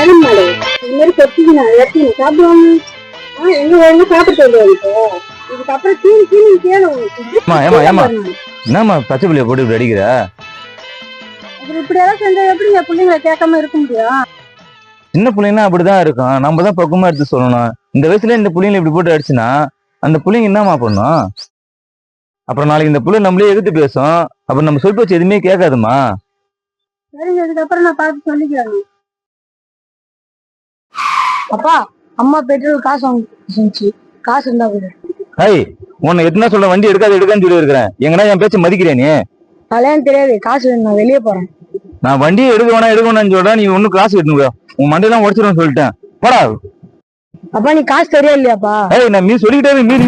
ஏழை மாடு இது மாதிரி கொத்திக்கணும் எல்லாத்தையும் சாப்பிடுவாங்க. எங்க வேணும் சாப்பிட்டு வருவாங்க. இதுக்கப்புறம் கீழே கீழே கேளும். என்னம்மா பச்சை புள்ளிய போட்டு இப்படி அடிக்கிற? இப்படி எல்லாம் செஞ்சா எப்படி என் பிள்ளைங்களை கேட்காம இருக்க முடியும்? சின்ன பிள்ளைங்கன்னா அப்படிதான் இருக்கும். நம்ம தான் பக்குவமா எடுத்து சொல்லணும். இந்த வயசுல இந்த பிள்ளைங்களை இப்படி போட்டு அடிச்சுன்னா அந்த பிள்ளைங்க என்னமா பண்ணும்? அப்புறம் நாளைக்கு இந்த பிள்ளை நம்மளே எதிர்த்து பேசும். அப்புறம் நம்ம சொல் பேச்சு எதுவுமே கேட்காதுமா. சரிங்க, இதுக்கப்புறம் நான் பார்த்து சொல்லிக்கிறேன். அப்பா, அம்மா பெட்ரோல் காசு வாங்கி காசு இருந்தா கூட உன்னை எதுனா சொல்ல வண்டி எடுக்காதுன்னு சொல்லி இருக்கிறேன். எங்கன்னா என் பேச்சு மதிக்கிறேன் நீ? கல்யாணம் தெரியாது, காசு வேணும், நான் வெளியே போறேன். நான் வண்டியை எடுக்கணும்னு சொல்றேன். நீ ஒன்னும் காசு எடுக்கணும். உன் மண்டையெல்லாம் உடச்சிருவேன்னு சொல்லிட்டேன். போடா. அப்பா நீ காசு தெரியா இல்லையாப்பா? நான் மீ சொல்லிக்கிட்டே மீறி